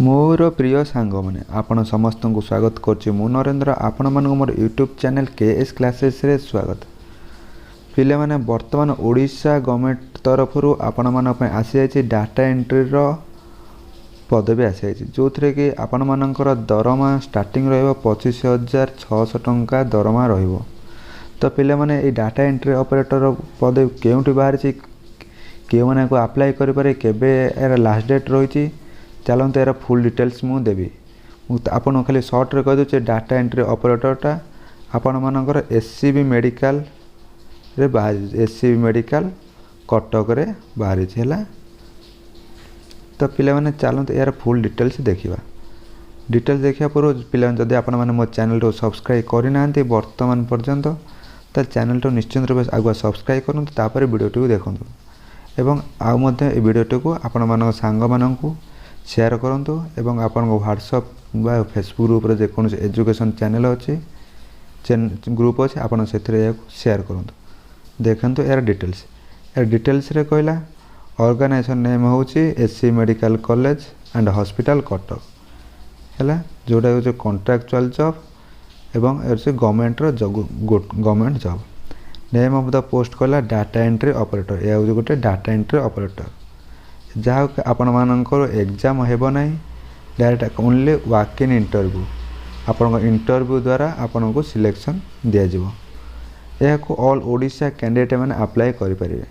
मोर प्रिय सांग मैंने आपण समस्त को स्वागत करुच्ची मु नरेंद्र आपण मान मोर यूट्यूब चैनल केएस क्लासेस रे स्वागत। पिले माने वर्तमान ओडिशा गवर्नमेंट तरफ आपण मान आसी जाइए डाटा एंट्री रो पदवी आसी जाइए जो थे कि आपण मानकर दरमा स्टार्टिंग रहिबो 25,600 टंका दरमा रहिबो। तो पिले माने ए डाटा एंट्री ऑपरेटर पदवी केउठी बाहर के माने को अप्लाई करि पारे केबे एरा लास्ट डेट रही चलते यार फुल डिटेल्स मुझे देवी आपन खाली सर्ट रे कह दूचे डाटा एंट्री ऑपरेटरटा आपण मानकर एससीबी मेडिकल रे बाहर एससीबी मेडिकल कटक रे बाहरी है। तो पिला माने चलते यार फुल डिटेल्स देखा डिटेल्स देखा पूर्व पिला जदि आपण माने मो चैनल को सब्सक्राइब करना वर्तमान पर्यंत तो चैनल तो निश्चित रूप से आगुआ सब्सक्राइब करूँ तापर वीडियोटी को देखूँ एवं आउ वीडियोटी को आपण मान सांग मानू शेयर करंतु एवं आपन व्हाट्सएप बा फेसबुक ग्रुप रे जेकोन एजुकेशन चैनल अच्छी ग्रुप अच्छे आपन से शेयर करंतु देखंतु यार डिटेल्स रे कहला ऑर्गेनाइजेशन नेम होची SC medical college and hospital Cuttack हैला जोटा हो कॉन्ट्रैक्चुअल जॉब एवं एसे गवर्नमेंट रो government job. Name of the post कहला डाटा एंट्री ऑपरेटर या हो गोटे डाटा एंट्री ऑपरेटर जहाँ आपण मानकर एग्जाम हेबो नहीं direct only walk in interview आपण इंटरव्यू द्वारा आपण को सिलेक्शन दिया जिवो। यह को ऑल ओडिशा कैंडिडेट मैंने अप्लाई करि परिबे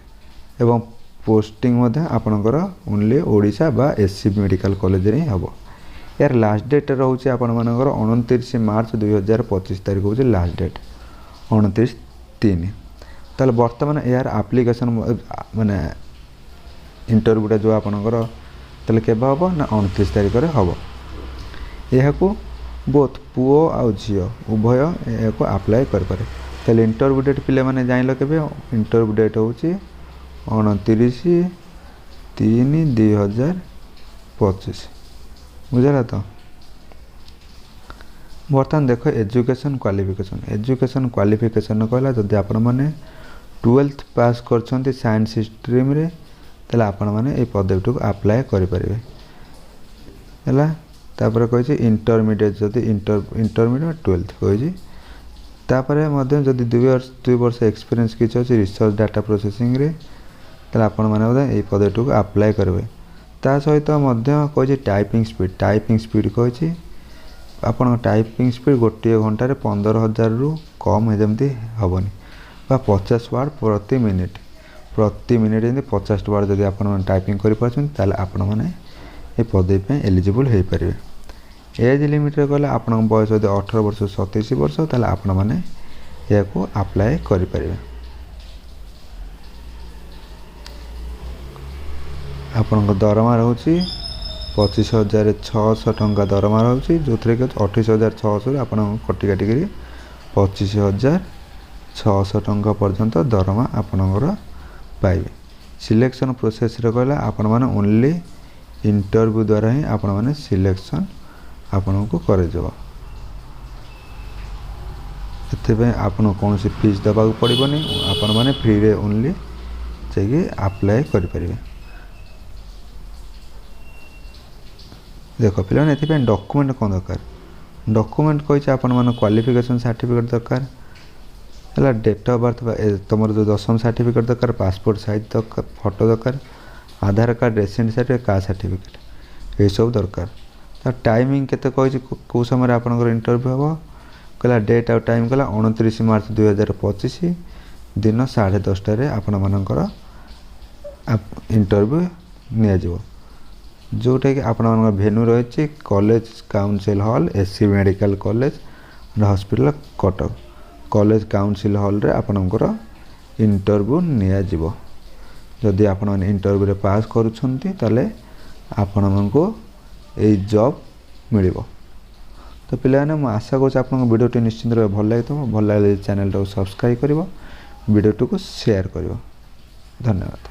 एवं पोस्टिंग मध्य आपणकर ओनली ओडिशा बा एससी मेडिकल कॉलेज रे हबो। यार लास्ट डेट रहउचे आपण मानकर 29 मार्च 2025 तारिख होचे लास्ट डेट 29/3। ताले वर्तमान यार एप्लीकेशन माने इंटरव्यूटा जो आपणकर ताले केबा हबो ना 29 तारिख रे हबो। यह को बोथ पुओ आ झियो उभय यह को अप्लाई कर पारे। ताले इंटरव्यू डेट पिले माने जाइलो केबे इंटरव्यू डेट होची 29/3/2025 बुझला। तो बर्तमान देखो एजुकेशन क्वालिफिकेशन कहला जदि आपण माने 12th पास करछंती साइंस स्ट्रीम रे ताले आपण माने ए पदवीटी को अप्लाई करि परिबे हैला। तापर कहि इंटरमीडिएट जदि इंटरमीडिएट 12th कहि तापर मध्य जदि 2 वर्ष एक्सपीरियंस किछ अछि रिसर्च डाटा प्रोसेसिंग रे ताले आपण माने ए पदवीटी को अप्लाई करबे। ता सहित मध्य कहि टाइपिंग स्पीड कहि आपण टाइपिंग स्पीड गोटे घंटा रे 15,000 रु कम जेमती हबनी बा 50 वर्ड प्रति मिनिट जब 50 वर्ड जदि आपण टाइपिंग करि परछन ताले आपण माने ए पदवी पे एलिजिबल हे परिबे। एज लिमिट रे कहले आपण बयस जदि 18 वर्ष 27 वर्ष ताले आपण माने या को अप्लाई करि परिबे। आपण दरमा रहउची 25,600 टंका दरमा रहउची जो थरे के 28,600 आपण कटि काटि करी 25,600 टंका पर्यंत दरमा आपणकर पाइबे। सिलेक्शन प्रोसेस रे कहला आपण माने ओनली इंटरव्यू द्वारा ही आपण माने सिलेक्शन आपण को करे जबो। एते पे आपण कोन से फीस दबा पड़िबोनी आपण माने फ्री रे ओनली चाहिए अप्लाई करि परिबे। देखो पिला एते पे डॉक्यूमेंट कोन दरकार डॉक्यूमेंट कहि आपण माने क्वालिफिकेशन सर्टिफिकेट दरकार है डेट ऑफ बर्थ तुम जो 10th सर्टिफिकेट दरकार पासपोर्ट साइज दरकार फोटो दरकार Aadhaar card resident certificate caste certificate ये सब दरकार। तो टाइमिंग केते कहि को समय आपनकर इंटरव्यू हो कहला डेट और टाइम कहला 29 मार्च 2025 दिन 10:30 रे आपण मानकर इंटरव्यू निया जिवो जोटा कि आपण मानकर भेन्यू रही college council hall SC medical college and hospital Cuttack college council hall रे आपनकर इंटरव्यू निया जिवो। जदि आपण माने इंटरव्यू रे पास करूछंती ताले आपण मानको ए जॉब मिलिबो। तो पिलाने म आशा करछ आपन वीडियोटी निश्चित रूप भल लागतो भल लागले चैनल को सब्सक्राइब करिवो वीडियोटी को शेयर करिवो। धन्यवाद।